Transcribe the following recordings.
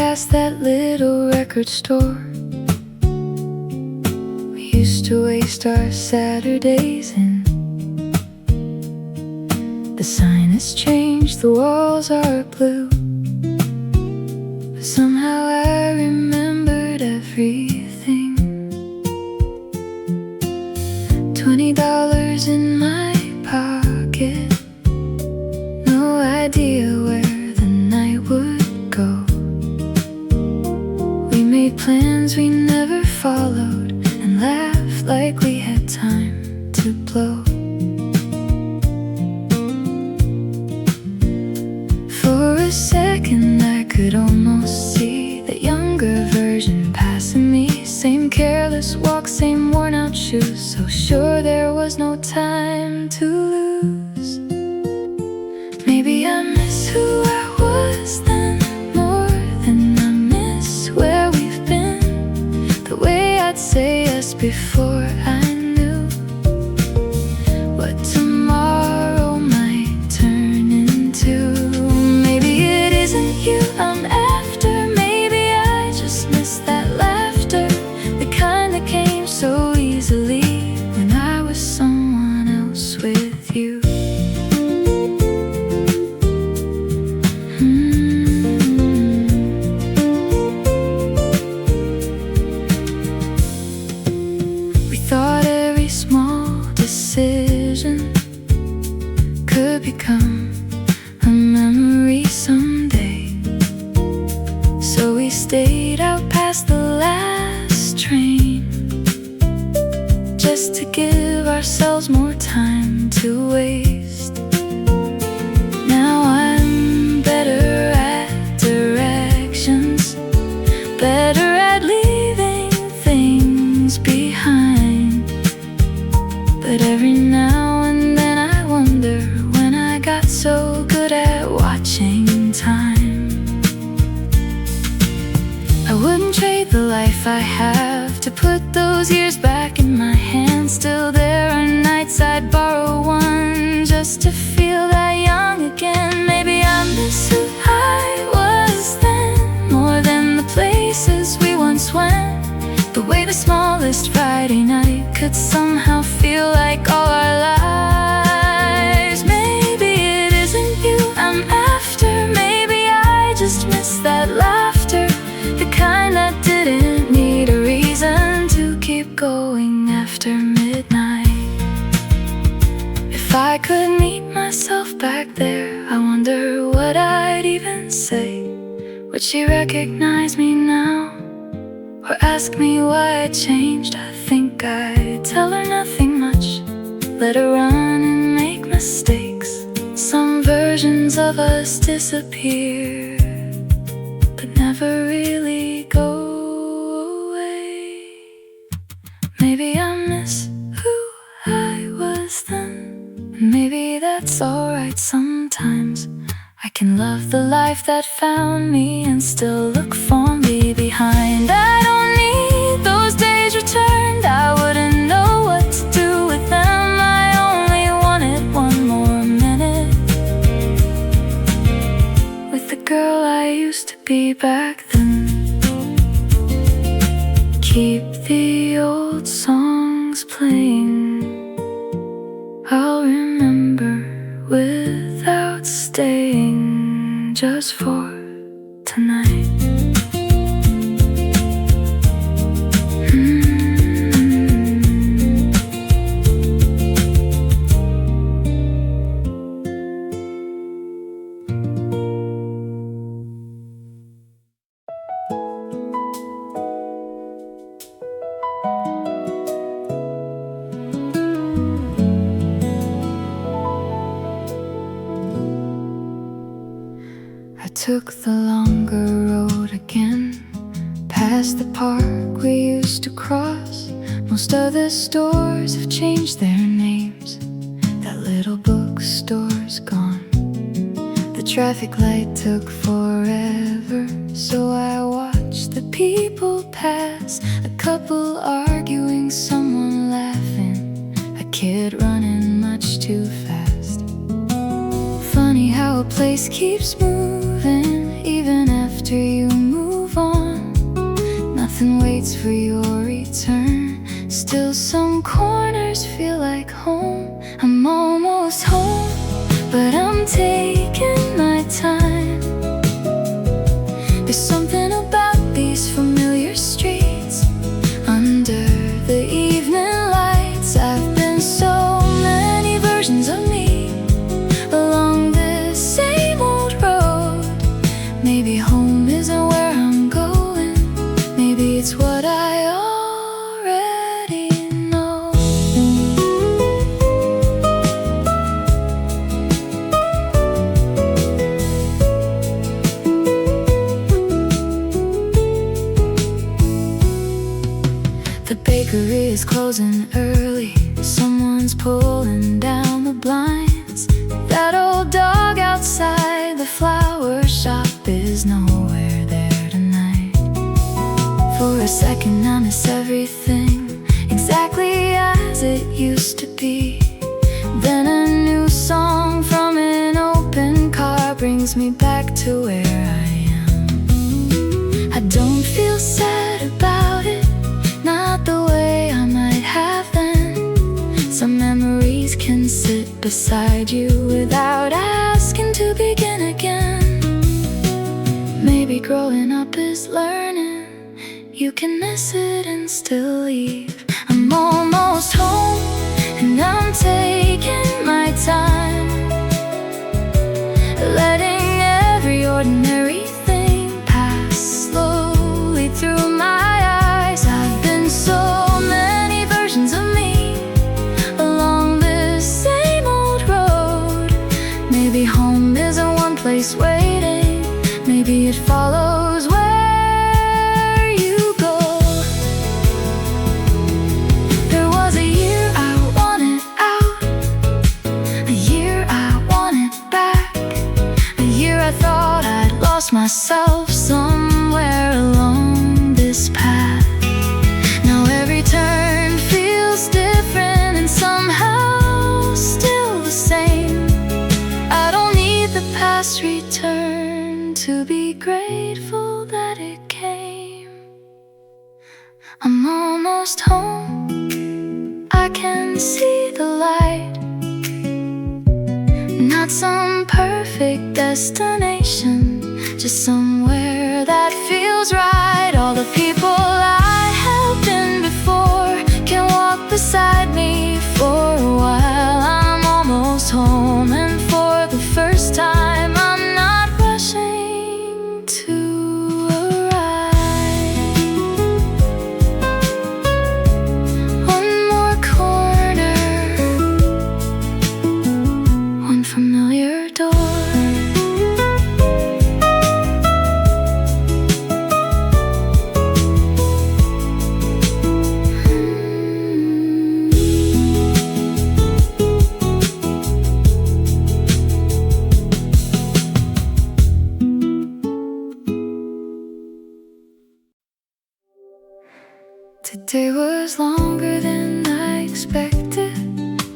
past that little record store we used to waste our Saturdays in. The sign has changed, the walls are blue, but somehow I remembered everything. $20 in my pocket, no idea where the night would go. We made plans we never followed and laughed like we had time to blow. For a second I could almost see the younger version passing me. Same careless walk, same worn out shoes, so sure there was no time to lose. Maybe I miss who I was then more than I miss where we've been. The way I'd say yes before I knew what tomorrow might turn into. Maybe it isn't you I'm after, maybe I just miss that laughter, the kind that came so easily when I was someone else with you. We thought every small decision could become a memory someday, so we stayed out past the last train just to give ourselves more time to waste. Now I'm better at directions, better at leaving things behind, but every now and then I wonder when I got so good at watching time. I wouldn't trade the life I have to put those years back in my hands. Still there are nights I'd borrow one just to feel that young again. Maybe I miss who I was then more than the places we once went. The way the smallest Friday night could somehow feel like all our lives. Maybe it isn't you I'm after, maybe I just miss that laughter, the kind that didn't need a reason to keep going after midnight. If I could meet myself back there, I wonder what I'd even say. Would she recognize me now, or ask me why I changed? I think I'd tell her nothing much, let her run and make mistakes. Some versions of us disappear, but never really go away. Maybe I miss who I was then, and maybe that's alright sometimes. I can love the life that found me and still look fondly behind. I don't need those days returned, I wouldn't know what to do with them. I only wanted one more minute with the girl I used to be back then. Keep the old songs playing, I'll remember without staying just for tonight. I took the longer road again, past the park we used to cross. Most of the stores have changed their names, that little bookstore's gone. The traffic light took forever, so I watched the people pass. A couple arguing, someone laughing, a kid running much too fast. Funny how a place keeps moving even after you move for your return. Still some corners feel like home. I'm almost home, but I'm taking my time. There's something about these familiar streets under the evening lights. I've been so many versions of me along this same old road. Maybe home isn't where I'm going. Maybe it's what I already know. The bakery is closing early. Someone's pulling down the blinds. That old dog outside the flower shop is nowhere there tonight. For a second I miss everything exactly as it used to be. Then a new song from an open car brings me back to where I am. I don't feel sad about it, not the way I might have then. Some memories can sit beside you without asking to begin again. Maybe growing up is learning. You can miss it and still leave. I'm almost home, and I'm taking my time, letting every ordinary thing pass slowly through my eyes. I've been so many versions of me along this same old road. Maybe home isn't one place waiting. Maybe it follows where you go. There was a year I wanted out, a year I wanted back, a year I thought I'd lost myself somewhere along this path. Now every turn feels different and somehow still the same. I don't need the past return to be grateful that it came. I'm almost home, I can see the light. Not some perfect destination, just somewhere that feels right. All the people I have been before can walk beside me for a while. I'm almost home, and for the first time I'm not rushing to arrive. One more corner, one familiar door. Today was longer than I expected.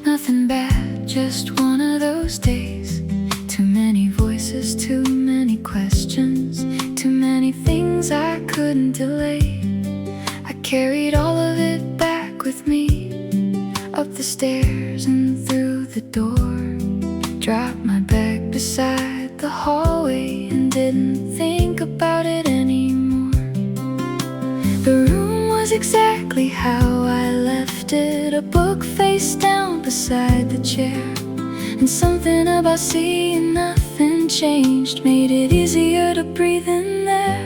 Nothing bad, just one of those days. Too many voices, too many questions, too many things I couldn't delay. I carried all of it back with me, up the stairs and through the door. Dropped my bag beside the hallway and didn't think about it anymore. The room was exactly how I left it, a book face down beside the chair. And something about seeing nothing changed made it easier to breathe in there.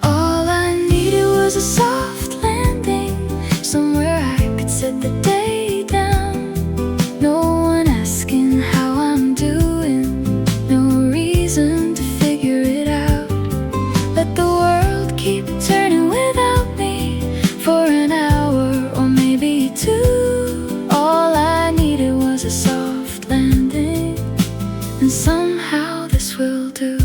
All I needed was a soft landing, somewhere I could set the day down. No one asking how I'm doing, no reason to figure it out. Let the world keep turning without me for an hour or maybe two. All I needed was a soft landing, and somehow this will do.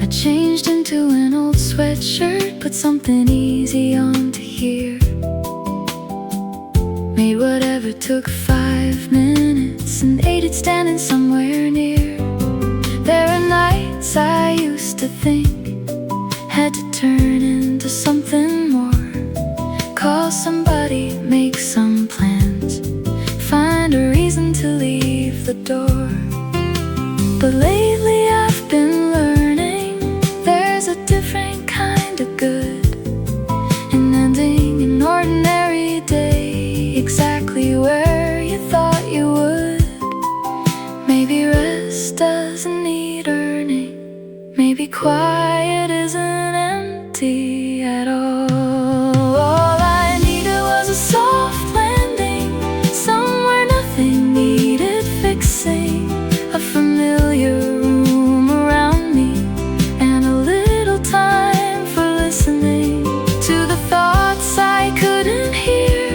I changed into an old sweatshirt, put something easy on to here. Made whatever took 5 minutes and ate it standing somewhere near. There are nights I used to think, had to turn into something more. Call somebody, make some plans, find a reason to leave the door. But lately I've been learning there's a different kind of good in ending an ordinary day exactly where you thought you would. Maybe rest doesn't need earning, maybe quiet isn't empty at all. All I needed was a soft landing, somewhere nothing needed fixing, a familiar room around me, and a little time for listening to the thoughts I couldn't hear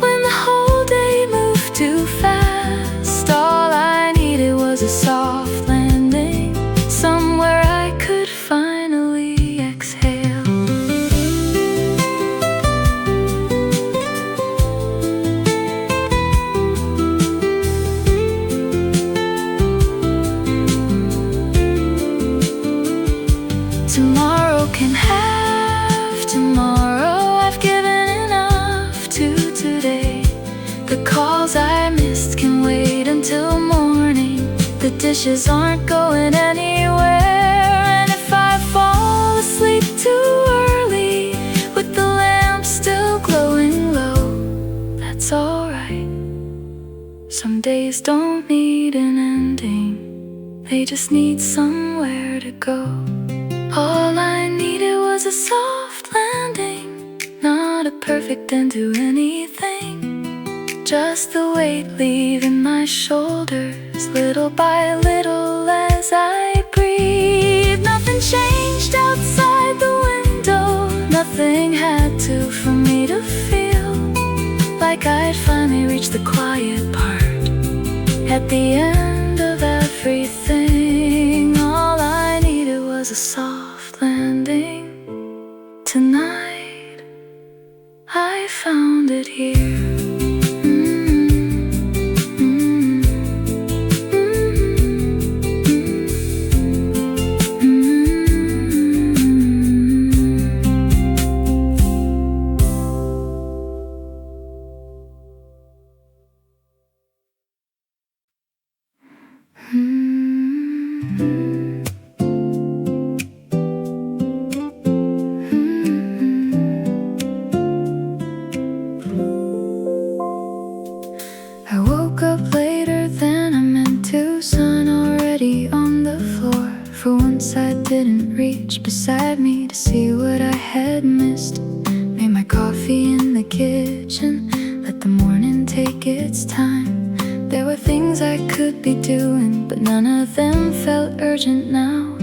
when the whole day moved too fast. All I needed was a soft landing, somewhere I could finally exhale. Tomorrow can have tomorrow. I've given enough to today. The calls I missed can wait until morning. The dishes aren't going anywhere. And if I fall asleep too early with the lamp still glowing low, that's alright. Some days don't need an ending, they just need somewhere to go. All I needed was a soft landing, not a perfect end to anything, just the weight leaving my shoulders, little by little as I breathe. Nothing changed outside the window, nothing had to for me to feel like I'd finally reached the quiet part at the end of everything. All I needed was a soft landing. Tonight I found it here. I woke up later than I meant to, sun already on the floor. For once I didn't reach beside me to see what I had missed. Made my coffee in the kitchen, let the morning take its time. There were things I could be doing, but none of them felt urgent now.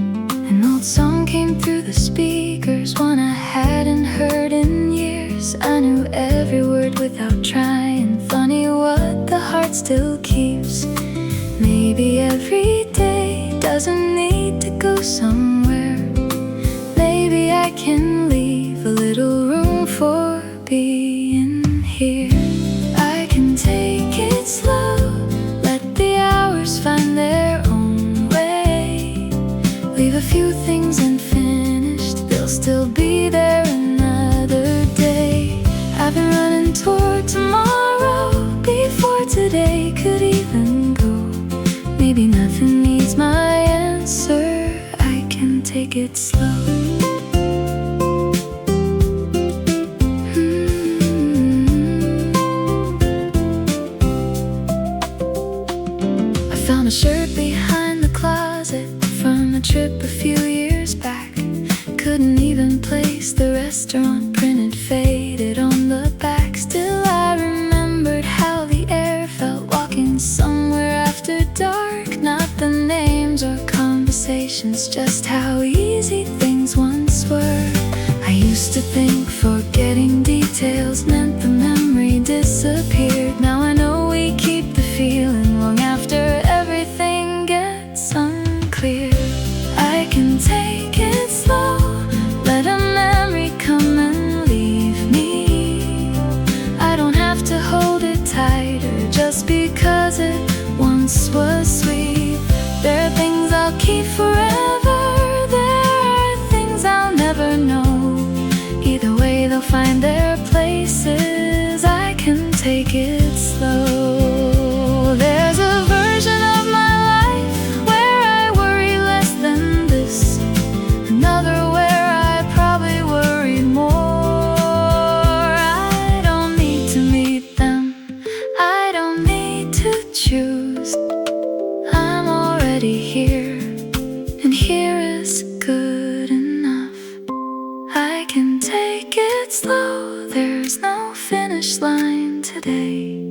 An old song came through the speakers, one I hadn't heard in years. I knew every word without trying. Funny what the heart still keeps. Maybe every day doesn't need to go somewhere. Maybe I can leave a little room for being here. I can take it slow, let the hours find their own way. Leave a few things unfinished, they'll still be there another day. I've been running toward tomorrow before today could even go. Maybe nothing needs my answer, I can take it slow. I found a shirt behind the closet from a trip a few years back. Couldn't even place the restaurant, printed faded on the back. Still I remembered how the air felt walking somewhere after dark. Not the names or conversations, just how easy things once were. I used to think forgetting details meant the memory disappeared. Now I know we keep the feeling long after everything gets unclear. I can take it slow, let a memory come and leave me. I don't have to hold it tighter just because it once was sweet. There are things I'll keep forever, there are things I'll never find their places. I can take it slow. There's a version of my life where I worry less than this, another where I probably worry more. I don't need to meet them, I don't need to choose. I'm already here, and here is good enough. I can take it slow, there's no finish line today.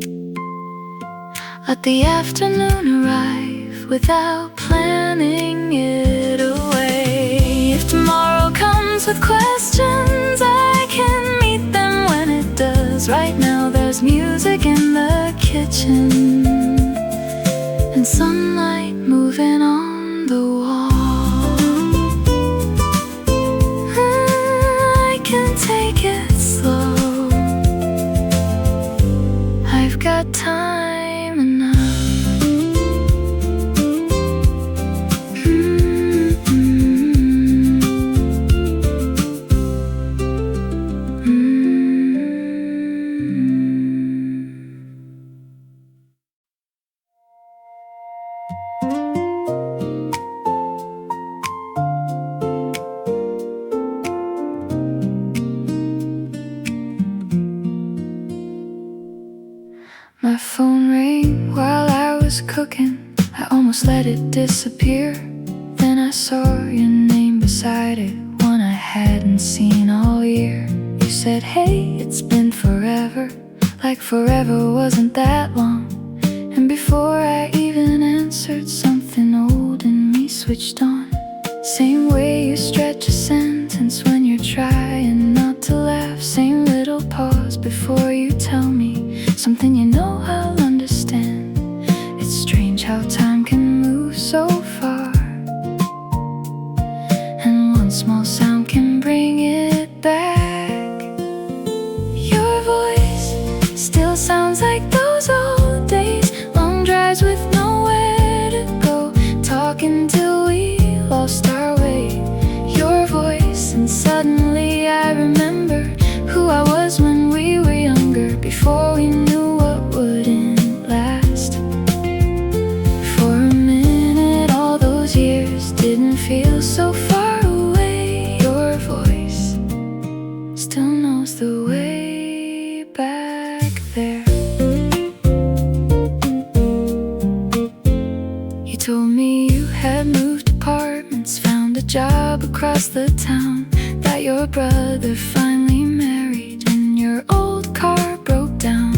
Let the afternoon arrive without planning it away. If tomorrow comes with questions, I can meet them when it does. Right now there's music in the kitchen and sunlight moving on the wall. I can take it slow, I've got time enough. My phone rang while I was cooking. I almost let it disappear. Then I saw your name beside it, one I hadn't seen all year. You said, hey, it's been forever, like forever wasn't that long. And before I even answered, something old in me switched on. Same way you stretch a sentence when you're trying not to laugh. Same little pause before you tell me something you know I'll understand. It's strange how time can move so far, and one small sound can bring it back. Your voice still sounds like those old days, long drives with nowhere to go, talking till we lost our way. Your voice, and suddenly I remember who I was when we were younger, before we knew what wouldn't last. For a minute, all those years didn't feel so far away. Your voice still knows the way back there. You told me you had moved apartments, found a job across the town, that your brother finally married, and your old car broke down.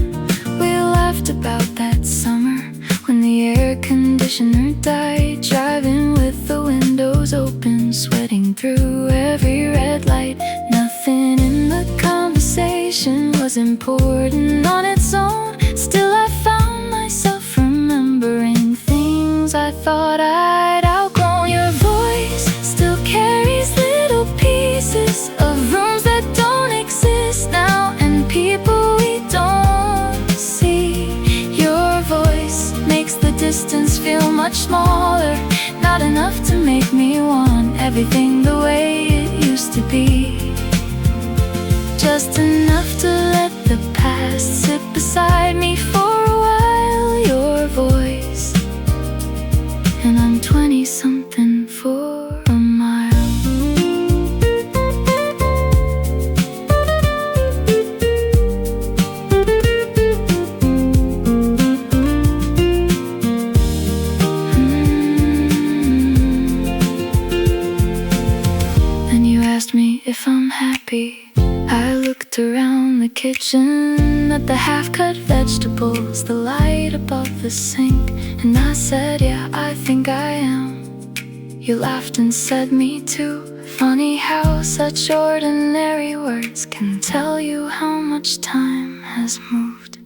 We laughed about that summer when the air conditioner died, driving with the windows open, sweating through every red light. Nothing in the conversation was important on its own. Still I found myself remembering things I thought I'd outgrown. Your voice still carries little pieces of rooms that don't exist now, and people we don't see. Your voice makes the distance feel much smaller, not enough to make me want everything the way it used to be, just enough to let the past sit beside me for a while. Your voice, and I'm 20-something for a mile. Then you asked me if I'm happy. I looked around the kitchen at the half-cut vegetables, the light above the sink, and I said, yeah, I think I am. You laughed and said, me too. Funny how such ordinary words can tell you how much time has moved.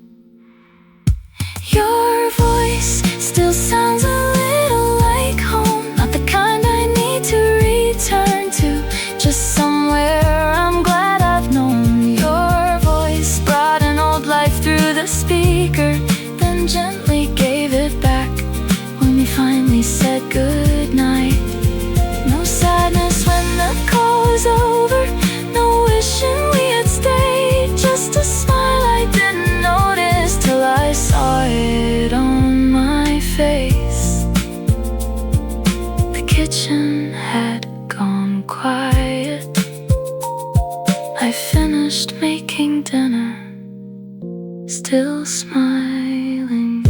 Your voice still sounds a little like home, not the kind I need to return to, just somewhere I'm glad I've known. Your voice brought an old life through the speaker, then gently gave it back when we finally said goodnight. No sadness when the call was over, no wishing we had stayed. finished making dinner, still smiling.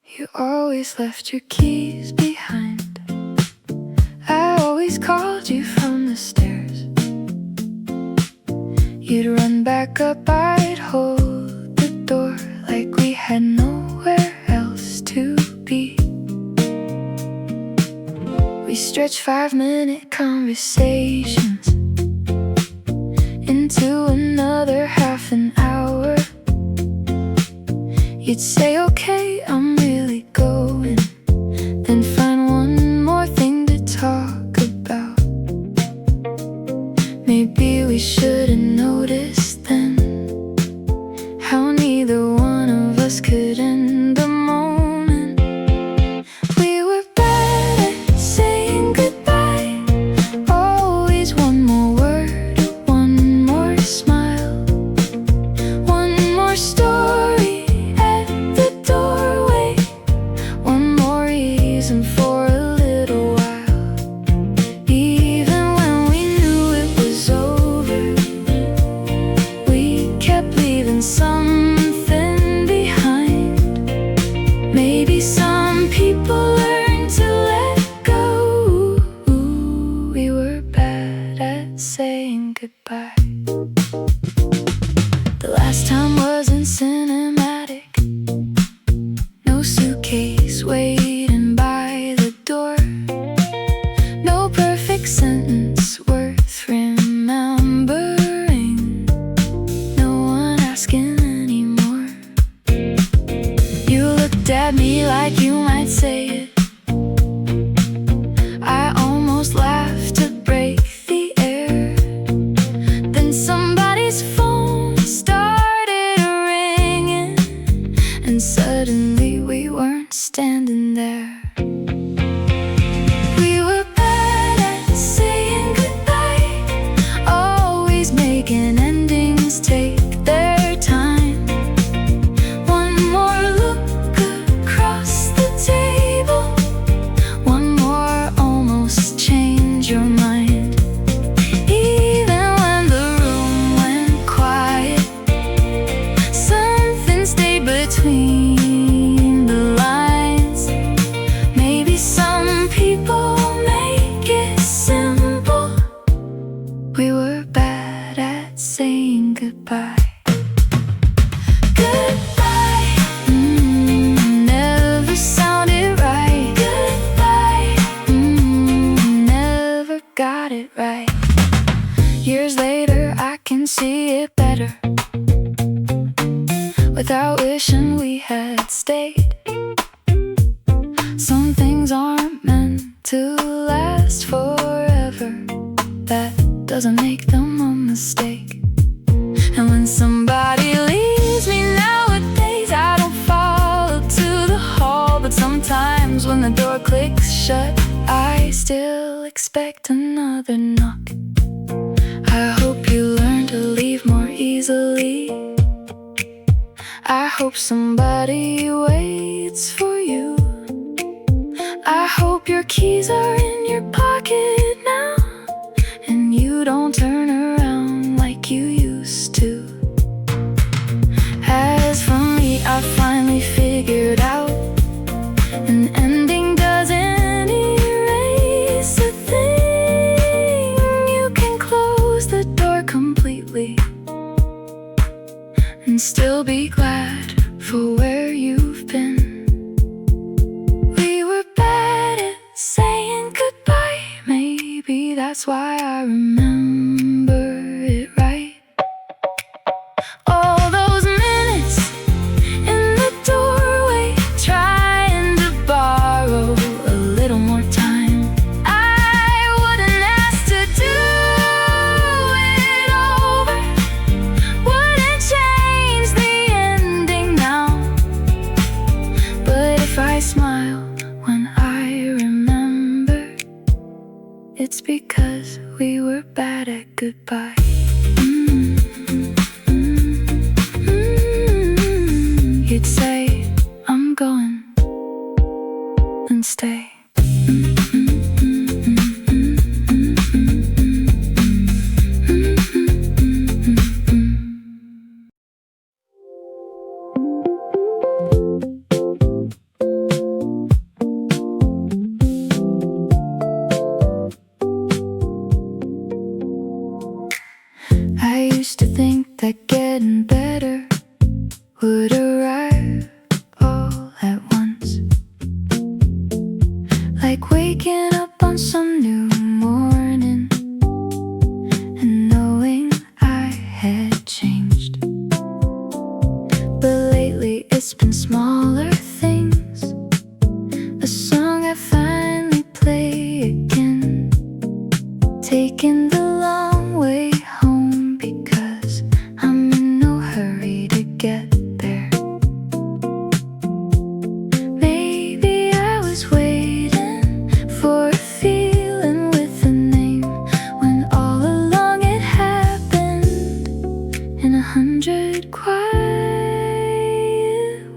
You always left your keys behind. I always called you from the stairs. You'd run back up, I'd hold the door like we had nowhere else to be. We stretched 5-minute conversations into another half an hour. You'd say, okay, I'm really going, then find one more thing to talk about. Maybe we should've noticed then how neither one of us could end the moment. We were bad at saying goodbye. Always one more word, one more smile, one more story at the doorway, one more reason for a little while. Even when we knew it was over, we kept leaving something behind. Maybe some people learn to let go. We were bad at saying goodbye. The last time wasn't cinematic. No suitcase waiting by the door. No perfect sentence worth remembering. No one asking anymore. You looked at me like you might say it. I almost laughed to break the air. Then somebody's phone started ringing, and suddenly we weren't standing there. We were bad at saying goodbye, always making endings take their time. One more look across the table, one more almost change your mind. Even when the room went quiet, something stayed between the lines. Maybe some people make it simple. We were bad at saying goodbye. Goodbye, never sounded right. Goodbye, never got it right. Years later, I can see it better, without wishing we had stayed. Some things aren't meant to last forever. That doesn't make them a mistake. And when somebody leaves me nowadays, I don't follow to the hall. But sometimes when the door clicks shut, I still expect another knock. I hope you learn to leave more easily. I hope somebody waits for you. I hope your keys are in your pocket now, and you don't turn around like you used to. As for me, I finally figured out an ending doesn't erase a thing. You can close the door completely and still be glad for where you've been. We were bad at saying goodbye. Maybe that's why I remember it right. All those minutes in the doorway, trying to borrow a little more time. I wouldn't ask to do it over, wouldn't change the ending now. But if I smile when I remember, it's because we were bad at goodbye. stay. I used to think that getting better would arrive all at once, like waking up on some new morning and knowing I had changed. But lately it's been smaller things, a song I finally play again, taking the long way home because I'm in no hurry to get there. Maybe I was waiting for a feeling with a name, when all along it happened in 100 quiet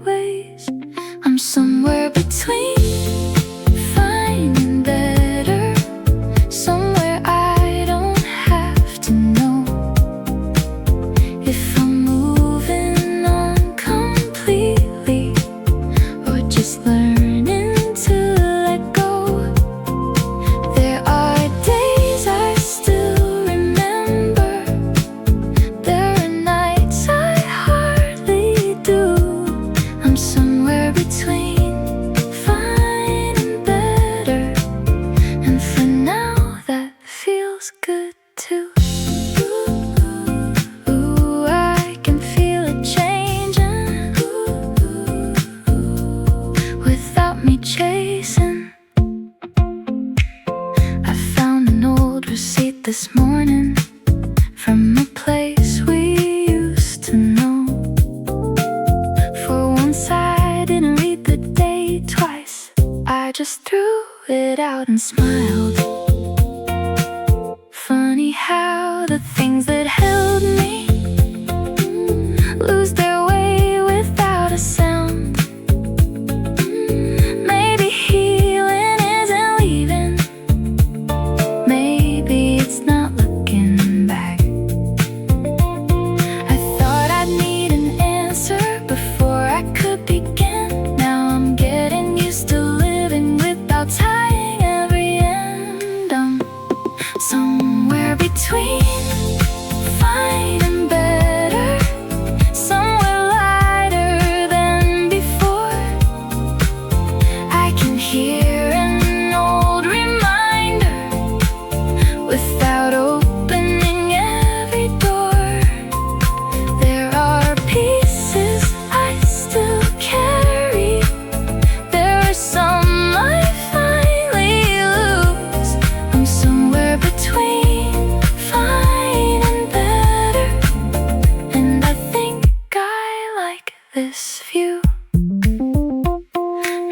ways. I'm somewhere between fine and better, somewhere I don't have to know if I'm moving on completely or just learning to let go. There are days I still remember, there are nights I hardly do. I'm somewhere between fine and better, and for now that feels good too. Ooh, I can feel it changing without me chasing. I found an old receipt this morning from a place we used to know. For once I didn't read the date twice, I just threw it out and smiled. Funny how the things that held me lose their way without a sound. Maybe healing isn't leaving, maybe it's not looking back. I thought I'd need an answer before I could begin. Now I'm getting used to living without tying every end. I'm somewhere between fine and better, somewhere lighter than before. I can hear an old reminder without opening every door. There are pieces I still carry, there are some I finally lose. I'm somewhere between fine and better, and I think I like this view.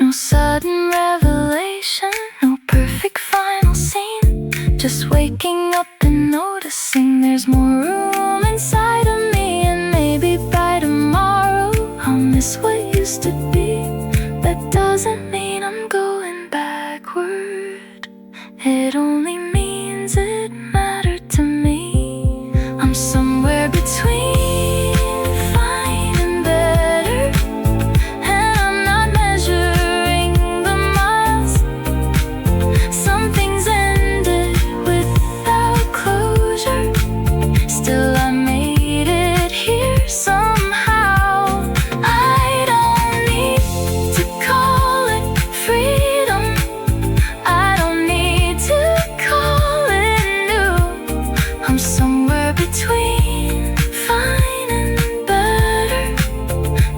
No sudden revelation, no perfect final scene, just waking up and noticing there's more room inside of me. And maybe by tomorrow I'll miss what used to be. That doesn't mean I'm going backward, it only means it mattered to me. I'm somewhere between fine and better, and I'm not measuring the miles. Some things ended without closure, still I made it here somehow. I don't need to call it freedom, I don't need to call it new. I'm somewhere between fine and better,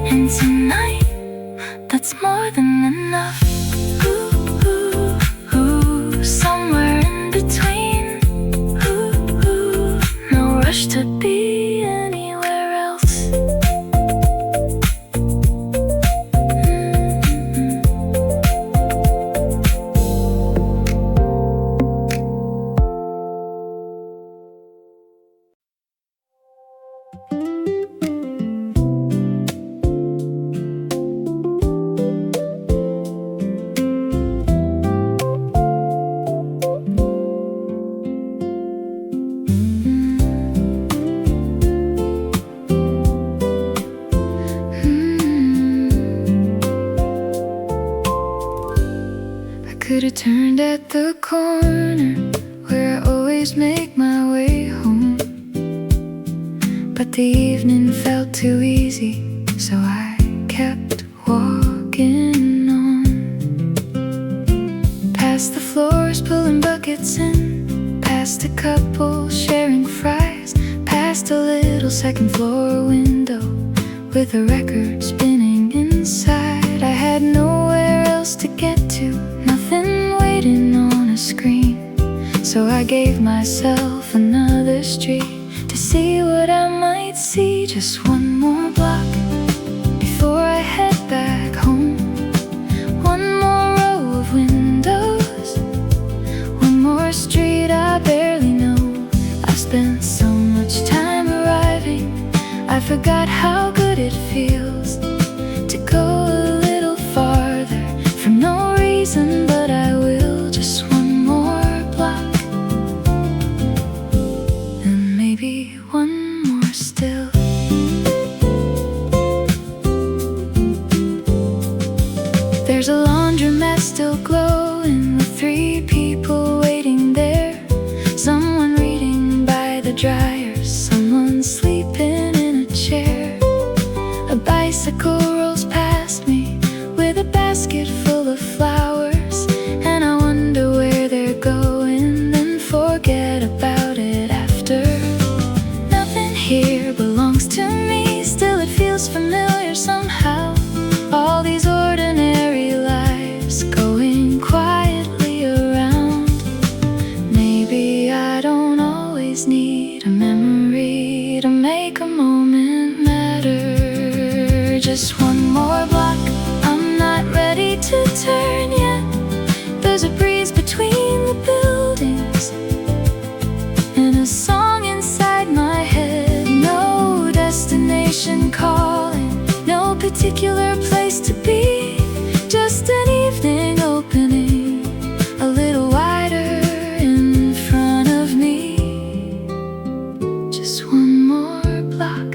and tonight that's more than enough. Ooh, ooh, ooh, somewhere in between. Ooh, ooh, no rush to be anywhere else. the corner where I always make my way home, but the evening felt too easy, so I kept walking on. Past the floors pulling buckets in, past a couple sharing fries, past a little second floor window with a record spinning inside. I had nowhere else to get to, nothing waiting on a screen, so I gave myself another street to see what I might see. Just one more block before I head back home, one more row of windows, one more street I barely know. I've spent so much time arriving, I forgot how good it feels to go a little farther for no reason, but I will. Just one more block, and maybe one more still. There's a laundromat still glowing with 3 people waiting there, someone reading by the dryer, someone sleeping in a chair. A bicycle rolls past me with a basket full of flowers, and I wonder where they're going, then forget about it after. Nothing here belongs to me, still it feels familiar somehow. All these ordinary lives going quietly around. Maybe I don't always need a memory to make a moment matter. Just one more block, I'm not ready to turn yet. There's a breeze between the buildings and a song inside my head. No destination calling, no particular place to be, just an evening opening a little wider in front of me. Just one more block,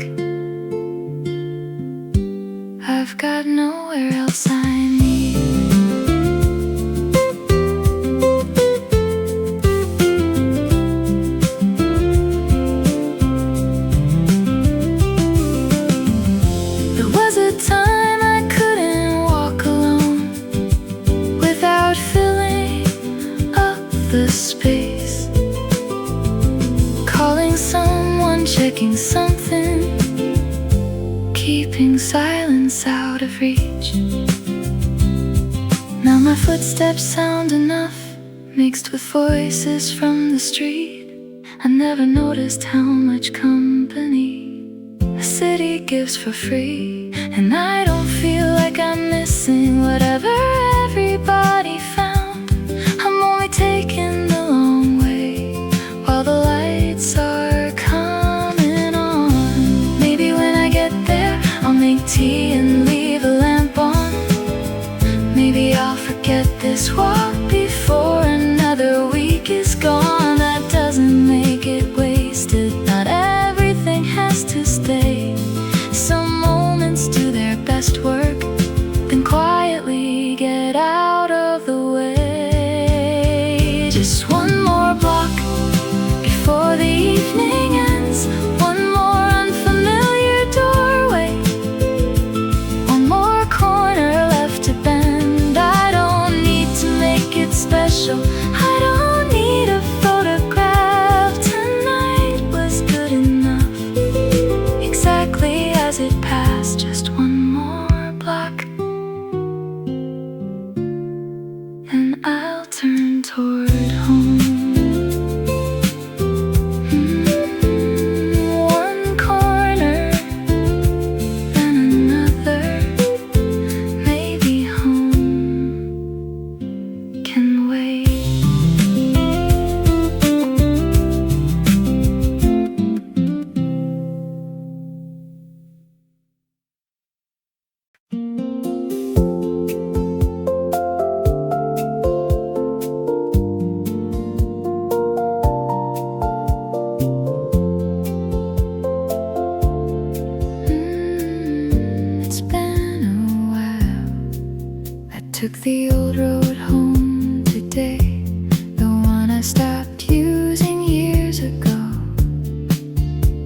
I've got nowhere else I need. There was a time I couldn't walk alone without filling up the space, calling someone, checking something, keeping silence out of reach. Now my footsteps sound enough, mixed with voices from the street. I never noticed how much company a city gives for free, and I don't feel like I'm missing whatever everybody found. I'm only taking the long way while the lights are coming on. Maybe when I get there I'll make tea and leave a lamp on. Maybe I'll forget this walk before another week is gone. That doesn't make it wasted, not everything has to stay. Some moments do their best work, then quietly get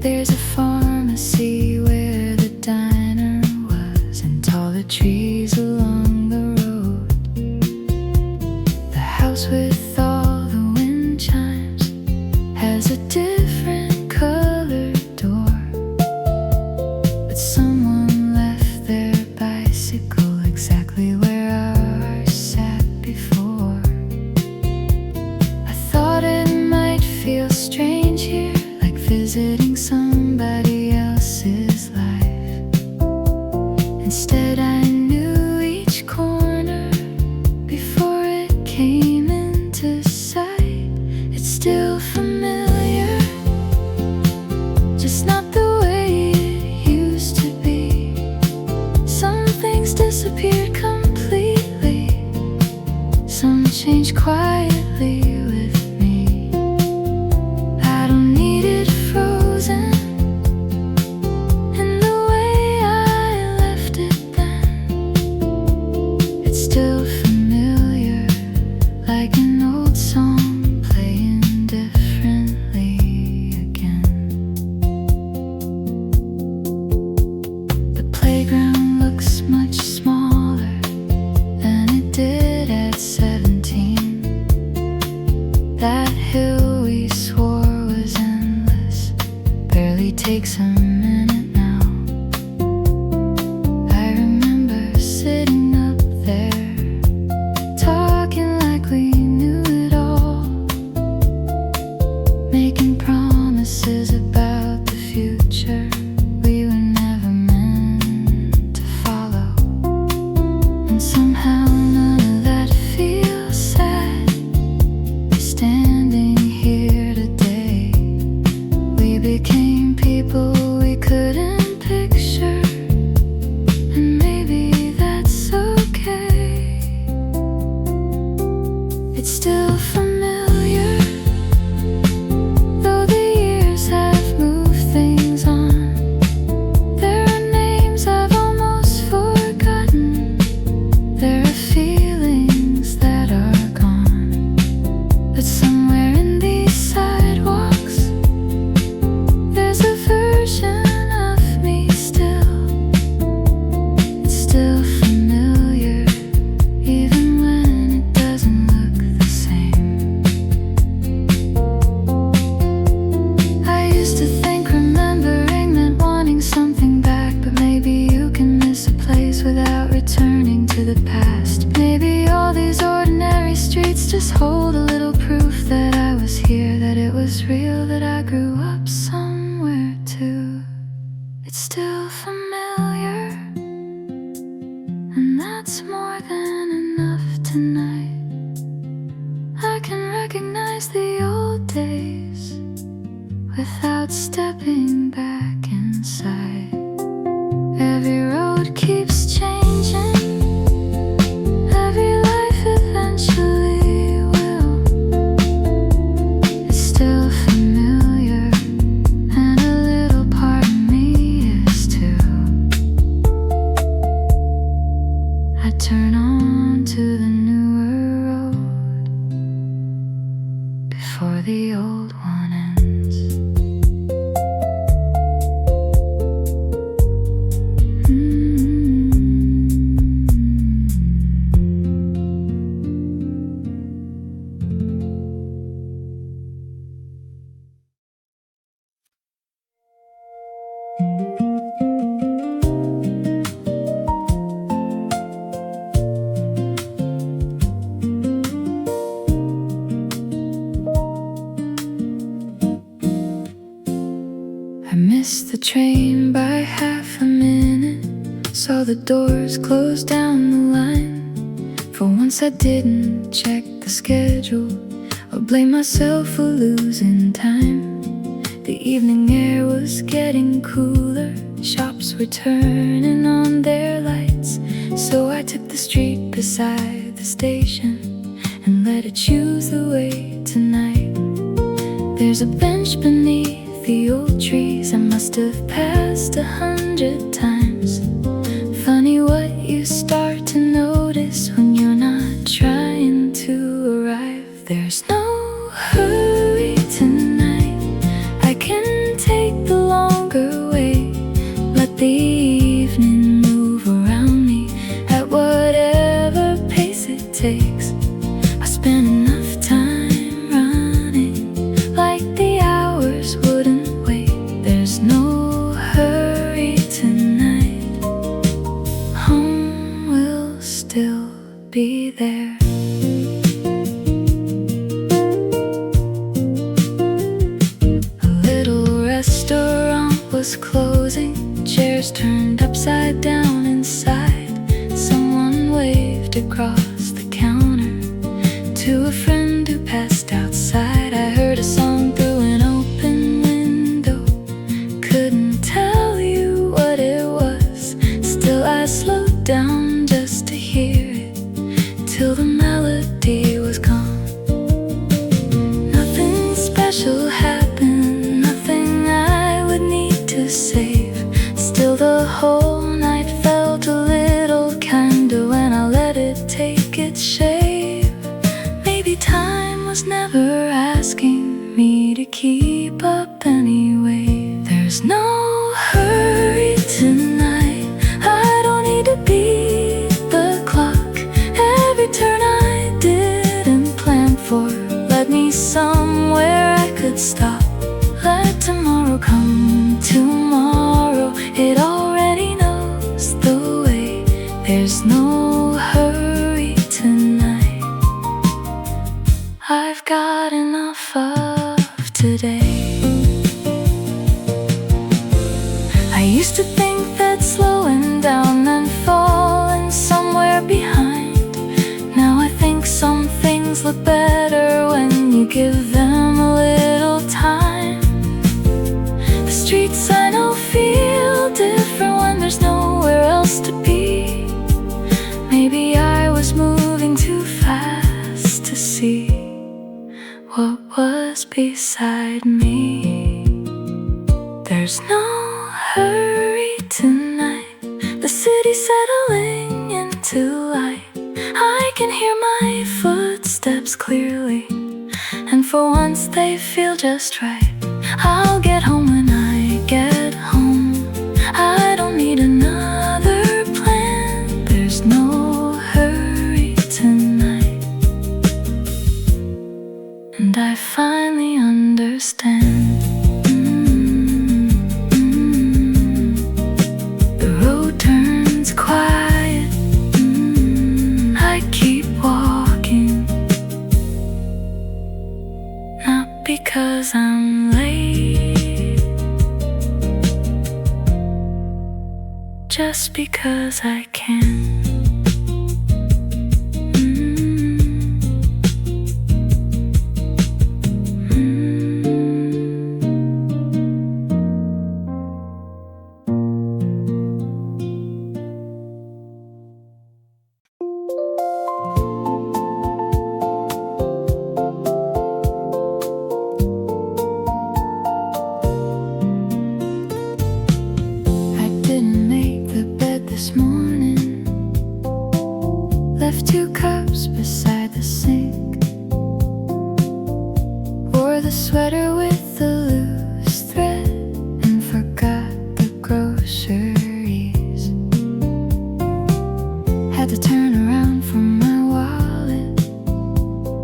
There's a pharmacy where the diner was, and taller trees along the road. The house with all the wind chimes has a different colored door, but someone left their bicycle exactly where ours sat before. I thought it might feel strange here, like visiting somebody else's life. Instead, I knew each corner before it came into sight. It's still familiar, just not the way it used to be. Some things disappeared completely, some changed quietly with me. I don't need it frozen in the way I left it then. It's still familiar, like an old song playing differently again. The playground looks much smaller than it did at 17. That hill we swore was endless barely takes a minute now. I remember sitting up there, talking like we knew it all, making promises about the future we were never meant to follow. And somehow none of that feels sad. Standing here today, we became people we couldn't picture, and maybe that's okay. It's still familiar, though the years have moved things on. There are names I've almost forgotten, there are feelings that are gone. But somewhere in these sidewalks, there's a version of me still. It's still familiar, even when it doesn't look the same. I used to think remembering meant wanting something back, but maybe you can miss a place without returning to the past. Maybe all these ordinary streets just hold a little proof that I was here, that it was real, that I grew up somewhere too. It's still familiar, and that's more than enough tonight. I can recognize the old days without stepping back inside. Every road keeps changing, every life eventually will. It's still familiar, and a little part of me is too. I turn on to the newer road before the old one ends. I missed the train by half a minute, saw the doors close down the line. For once I didn't check the schedule or blame myself for losing time. The evening air was getting cooler, shops were turning on their lights. So I took the street beside the station and let it choose the way tonight. There's a bench beneath the old trees I must have passed 100 times. Funny what you start to notice when you're not trying to arrive. There's no hurry tonight, I can take the long the evening move around me at whatever pace it takes. I spend enough time running like the hours wouldn't wait. There's no hurry tonight. Home will still be there. Was closing, chairs turned upside down inside. Someone waved across the counter to a friend who passed outside. I heard a song through an open window, couldn't tell you what it was. Still I slowed down just to hear it, till the melody was gone. Nothing special happened, nothing I would need to save. Still the whole night felt a little kinder when I let it take its shape. Maybe time was never asking me to keep up anyway. There's no hurry tonight, I don't need to beat the clock. Every turn I didn't plan for led me somewhere I could stop. Let tomorrow come tomorrow, it already knows the way. There's no hurry tonight, I've got enough of today. I used to think that slowing down meant falling somewhere behind. Now I think some things look better when you give them a little time. The streets I know feel different when there's nowhere else to be. Maybe I was moving too fast to see what was beside me. There's no hurry tonight, the city's settling into light. I can hear my footsteps clearly, and for once they feel just right. I'll get home when I get home, I don't need another plan. There's no hurry tonight, and I finally understand. The road turns quiet, I keep walking, not because I'm late, just because I can. Left 2 cups beside the sink, wore the sweater with the loose thread, and forgot the groceries. Had to turn around for my wallet,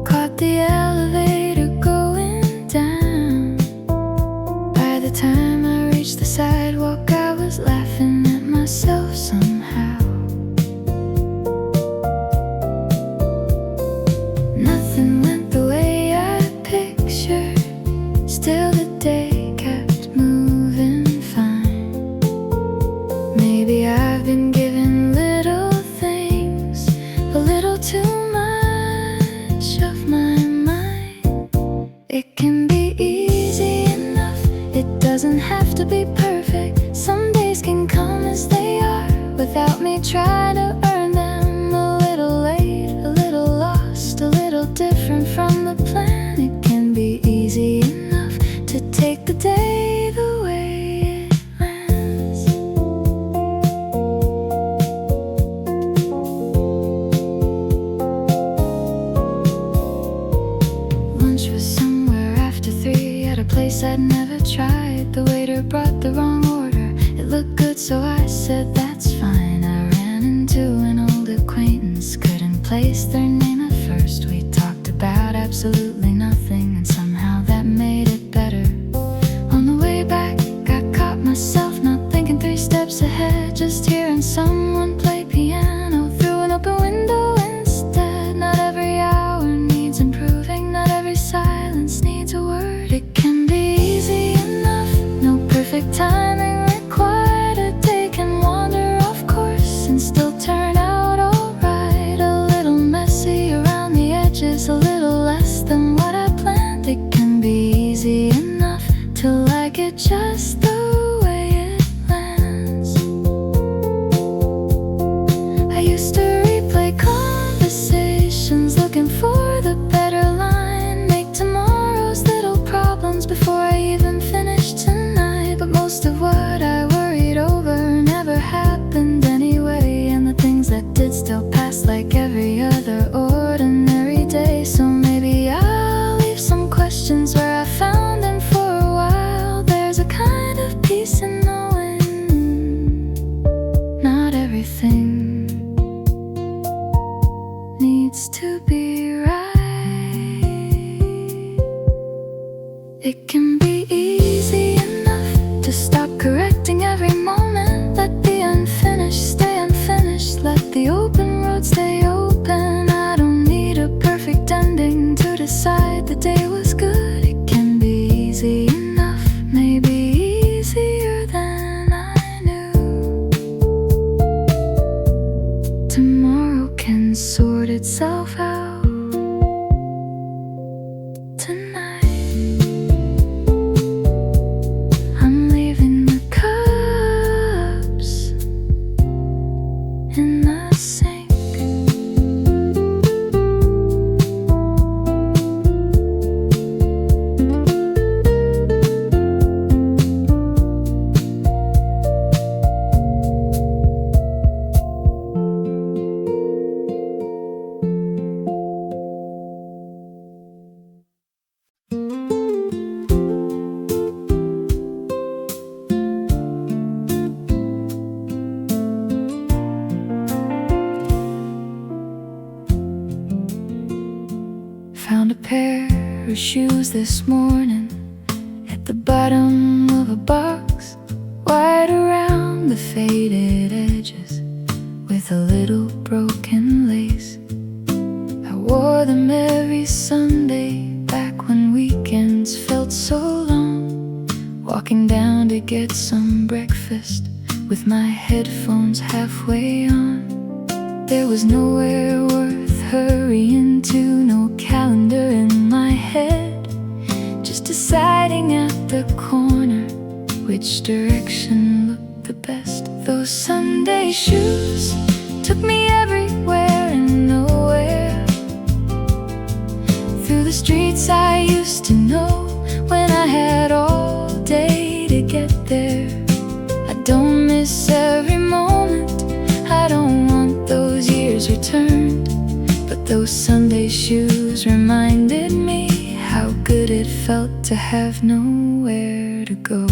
caught the elevator going down. By the time I reached the sidewalk, I was laughing at myself somehow. Still the day kept moving fine. Maybe I've been given little things, a little too much of my mind. It can be easy enough, it doesn't have to be perfect. Some days can come as they are, without me trying to earn them. A little late, a little lost, a little different from the plan. It can be easy enough to take the day the way it lands. Lunch was somewhere after 3 at a place I'd never tried. The waiter brought the wrong order. It looked good it, so I said that's fine. I ran into an old acquaintance, couldn't place their name at first. We talked about absolutely nothing, and somehow that made it better. On the way back, I caught myself not thinking 3 steps ahead, just hearing someone play piano through an open window instead. Not every hour needs improving, not every silence needs a word. It can be easy enough, no perfect timing required. A day can wander off course and still turn out alright. A little messy around the edges, a little less than what I planned. It can be easy enough to like it just the way it lands. I used to replay conversations, looking for the better line, make tomorrow's little problems before I even finished tonight. But most of what I worried over never happened anyway, and the things that did still pass like every other ordinary day. So maybe I'll leave some questions where I found them for a while. There's a kind of peace in knowing not everything needs to be right. It can be easy enough to stop correcting every moment. Let the unfinished stay unfinished, let the open road stay open. I don't need a perfect ending to decide the day was good. It can be easy enough, maybe easier than I knew. Tomorrow can sort itself out tonight. I'm leaving the cups in the sink. Found a pair of shoes this morning at the bottom of a box, white around the faded edges with a little broken lace. I wore them every Sunday back when weekends felt so long, walking down to get some breakfast with my headphones halfway on. There was nowhere worth hurrying to, no calendar in my head, just deciding at the corner which direction looked the best. Those Sunday shoes took me everywhere and nowhere, through the streets I used to know when I had all day to get there. I don't miss every moment, I don't want those years returned, but those Sunday shoes reminded me how good it felt to have nowhere to go.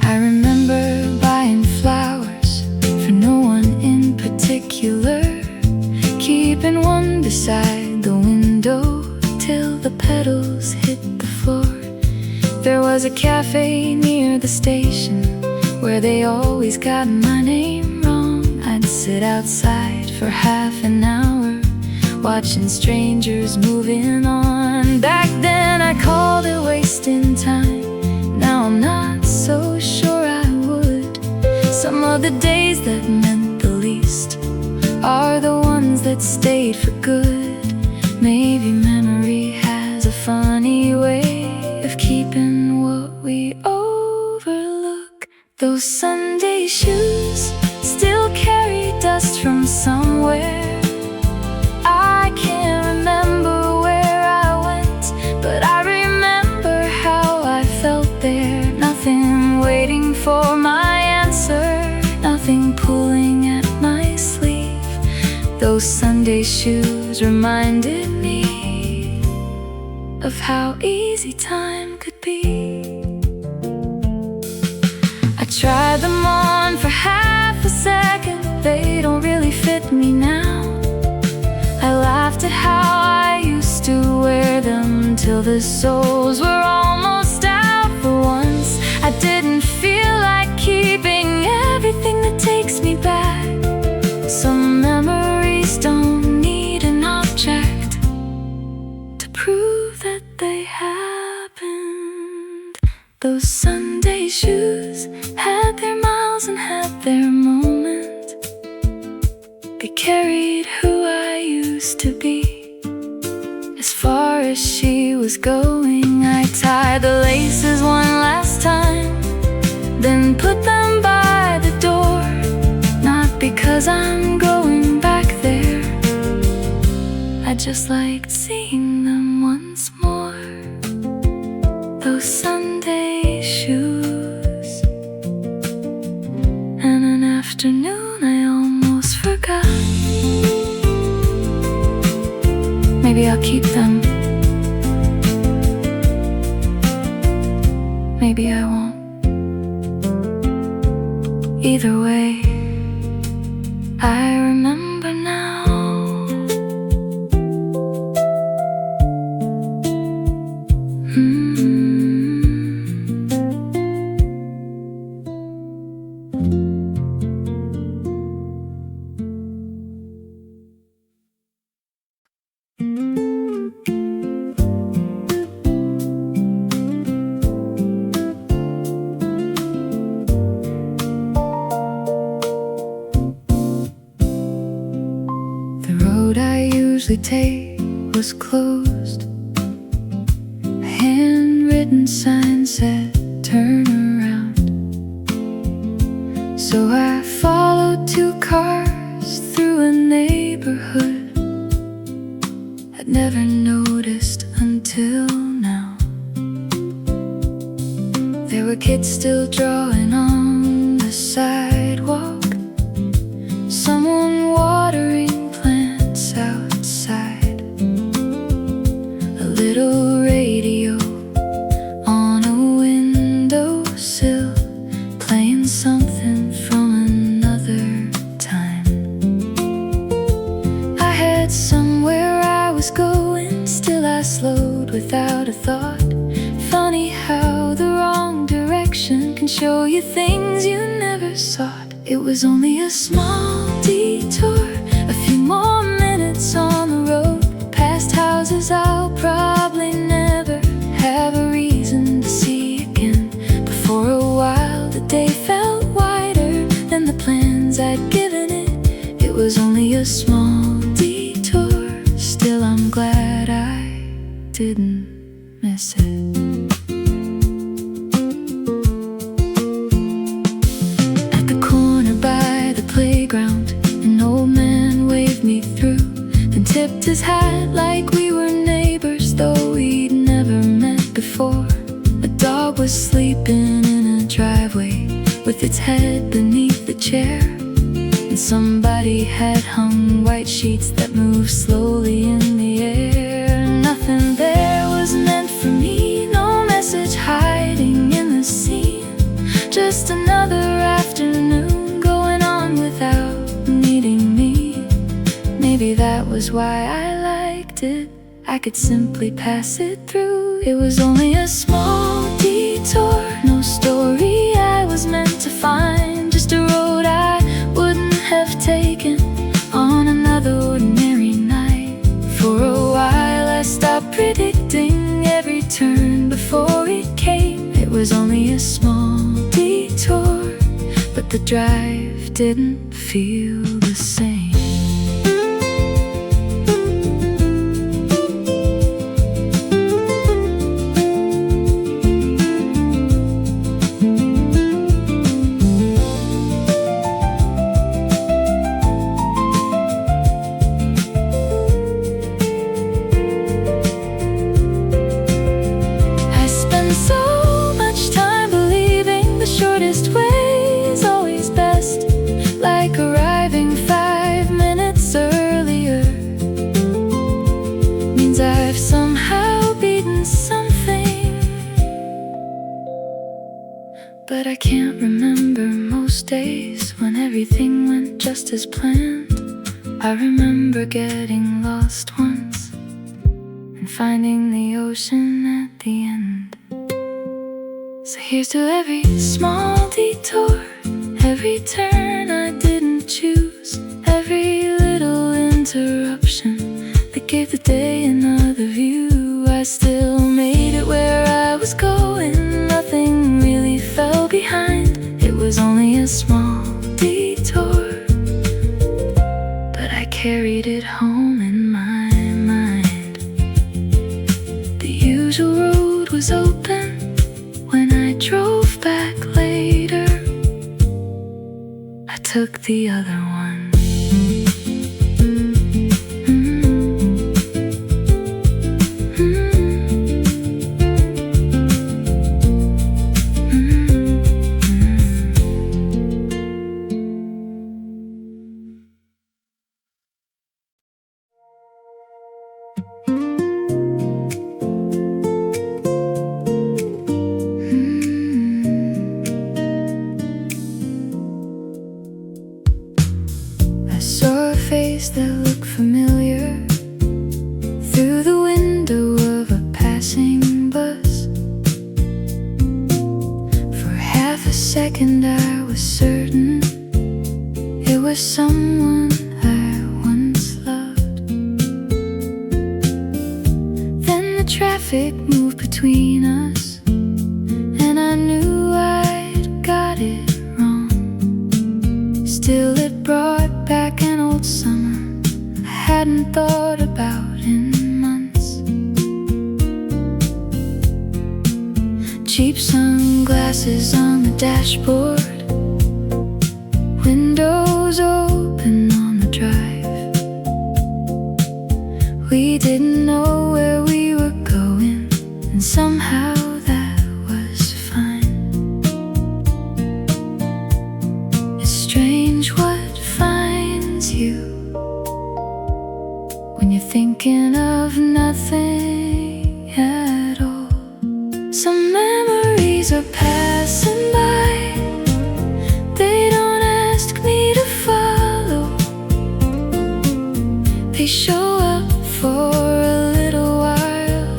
I remember buying flowers for no one in particular, keeping one beside the window till the petals hit the floor. There was a cafe near the station where they always got my name wrong. I'd sit outside for half an hour, watching strangers moving on. Back then I called it wasting time, now I'm not so sure I would. Some of the days that meant the least are the ones that stayed for good. Maybe memory has a funny way of keeping what we overlook. Those Sunday shoes still carry dust from somewhere. I can't remember where I went, but I remember how I felt there. Nothing waiting for my answer, nothing pulling at my sleeve. Those Sunday shoes reminded me of how easy time could be. tried them on for half a second, they don't really fit me now. I laughed at how I used to wear them till the soles were almost out. For once, I didn't feel like keeping everything that takes me back. Some memories don't need an object to prove that they happened. Those Sunday shoes had their miles and had their moment. They carried who I used to be. As far as she was going, I tied the laces one last time, then put them by the door. Not because I'm going back there, I just liked seeing them once more. Those Sunday shoes. And an afternoon I almost forgot. Maybe I'll keep them. Maybe I won't. Either way, I remember now. The road I usually take was closed. A handwritten sign said, "Turn around." So I followed two cars through a neighborhood I'd never noticed until now. There were kids still drawing on the sidewalk, someone watering plants outside, a little radio on a windowsill playing something from another time. I had somewhere I was going, still I slowed without a thought. Funny how the wrong direction can show you things you never sought. It was only a small detour, a few more minutes on the road, past houses I'll probably never have a reason to see again. But for a while the day felt wider than the plans I'd given it. It was only a small detour, still I'm glad I didn't miss it. Playground, an old man waved me through, then tipped his hat like we were neighbors, though we'd never met before. A dog was sleeping in a driveway with its head beneath the chair, and somebody had hung white sheets that moved slowly in the air. Nothing there was meant for me, no message hiding in the scene, just another afternoon without needing me. Maybe that was why I liked it, I could simply pass it through. It was only a small detour, no story I was meant to find, just a road I wouldn't have taken on another ordinary night. For a while I stopped predicting every turn before it came. It was only a small detour, but the drive didn't feel the same. I spend so much time believing the shortest way is always best, like arriving fast but I can't remember most days when everything went just as planned. I remember getting lost once and finding the ocean at the end. So here's to every small detour, every turn I didn't choose, every little interruption that gave the day another view. I still made it where I was going, nothing really fell behind. It was only a small detour, but I carried it home in my mind. The usual road was open when I drove back later. I took the other one. That looked familiar through the window of a passing bus. For half a second I was certain it was someone I once loved. Then the traffic moved between us, and I knew I'd got it wrong. Still it brought back an old summer I hadn't thought about in months. Cheap sunglasses on the dashboard, windows open on the drive. We didn't know where we were going, and somehow that was fine. It's strange what finds you when you're thinking of nothing at all. Some memories are passing by, they don't ask me to follow. They show up for a little while,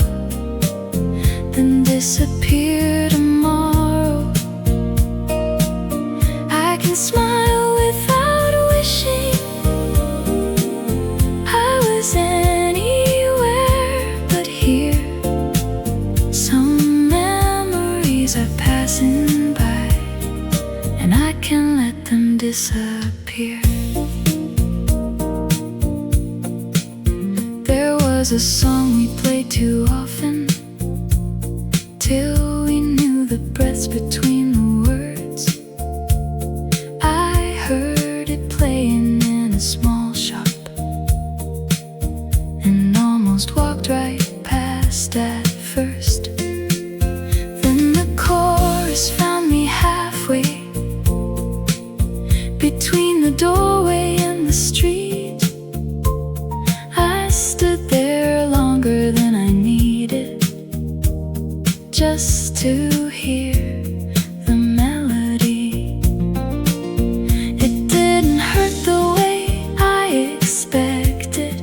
then disappear tomorrow. I can smile without wishing I was anywhere but here. Some memories are passing by, and I can let them disappear. There was a song we played too often, till we knew the breaths between the words. I heard it playing in a small shop and almost walked right past at first. Then the chorus found me halfway between the doorway and the street. I stood there longer than I needed, just to hear the melody. It didn't hurt the way I expected,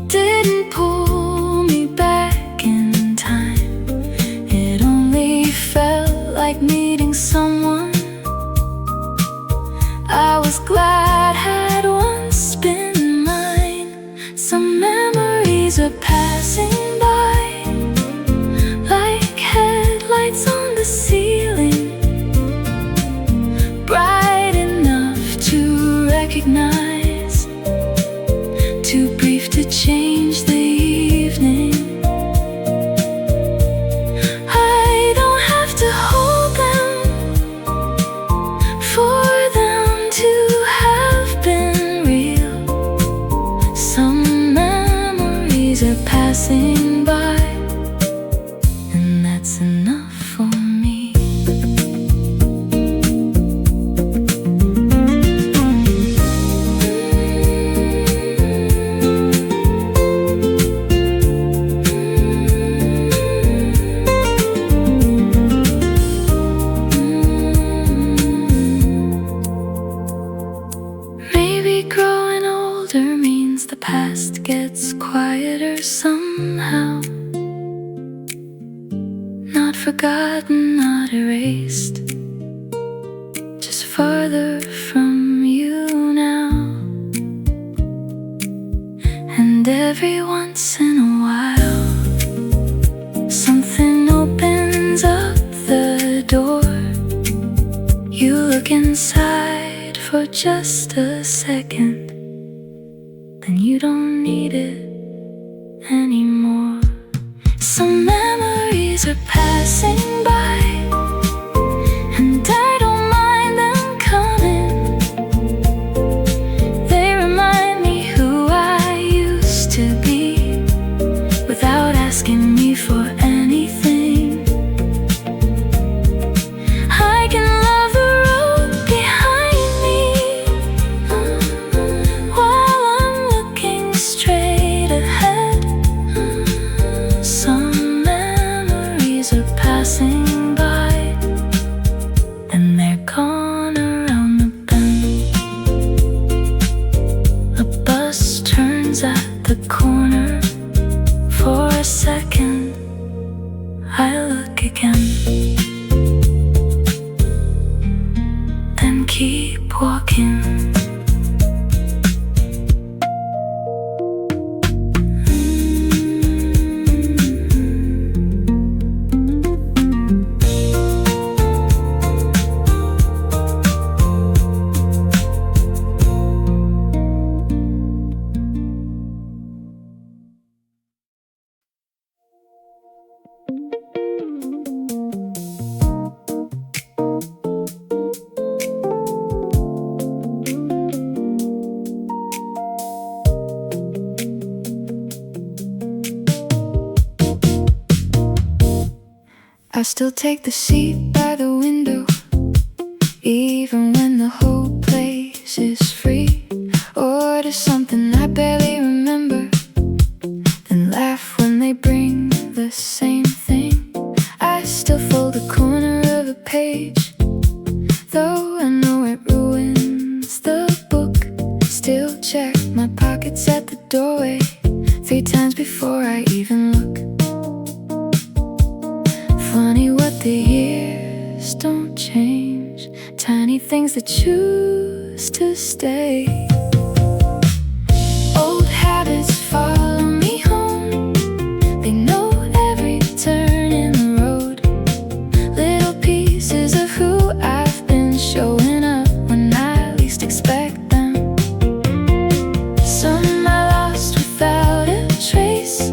didn't pull me back in time. It only felt like meeting someone I was glad had once been mine. Some memories are passing by, like headlights on the ceiling, bright enough to recognize, too brief to change the evening. I don't have to hold them for them to have been real. Some memories are passing by, and that's enough for me. forgotten, not erased, just farther from you now. And every once in a while, something opens up the door. You look inside for just a second, then you don't need it anymore. Some memories are passing by, and I don't mind them coming. They remind me who I used to be, without asking me for anything. I can love the road behind me, while I'm looking straight ahead. Some memories are passing by, and they're gone around the bend. A bus turns at the corner. For a second, I look again, then keep walking. I still take the seat by the window, even when the whole place is free. Order something I barely remember, then laugh when they bring the same thing. I still fold the corner of a page, though I know it ruins the book. Still check my pockets at the doorway 3 times before I even look. Funny what the years don't change, tiny things that choose to stay. Old habits follow me home, they know every turn in the road. Little pieces of who I've been showing up when I least expect them. Some I lost without a trace,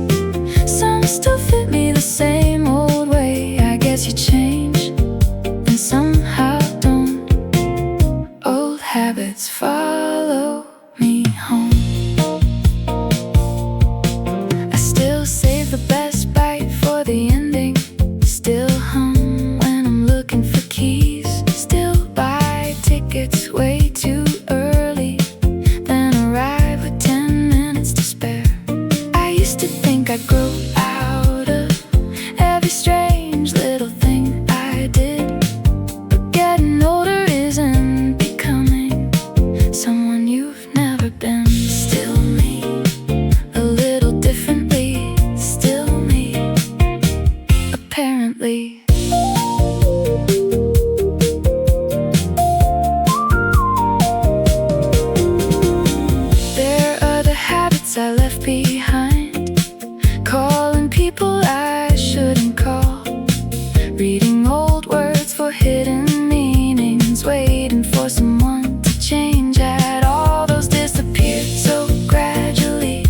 some still fit me the same old way. I guess you change, and somehow don't. Old habits follow me home. I still save the best bite for the ending, still hum when I'm looking for keys, still buy tickets way too early, then arrive with 10 minutes to spare. I used to think I'd grow out of every strange little thing I did, but getting older isn't becoming someone you've never been. Still me, a little differently, still me, apparently. There are the habits I left behind, calling people I shouldn't call, reading old words for hidden meanings, waiting for someone to change. At all those disappeared so gradually,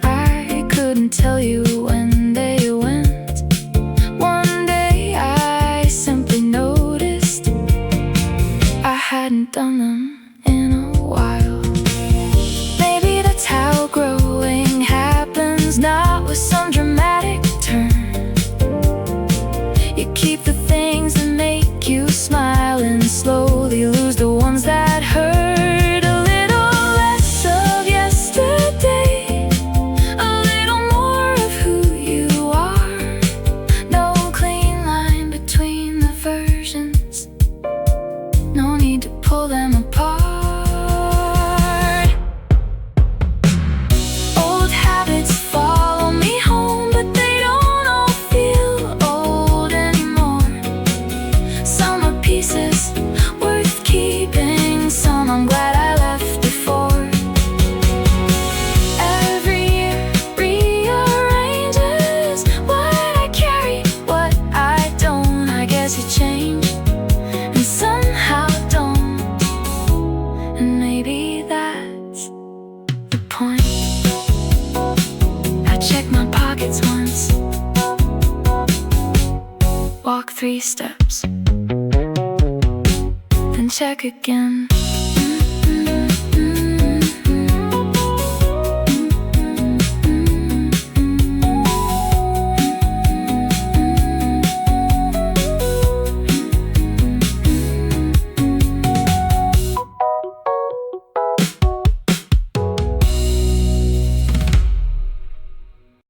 I couldn't tell you when they went. One day I simply noticed I hadn't done them in a while. Maybe that's how growing happens, not with some dramatic turn. You keep the things that make you smile, and slowly lose the ones that hurt. A little less of yesterday, a little more of who you are. No clean line between the versions, no need to pull them apart. Old habits follow me home, but they don't all feel old anymore. change, and somehow don't. And maybe that's the point. I check my pockets once, walk 3 steps, then check again.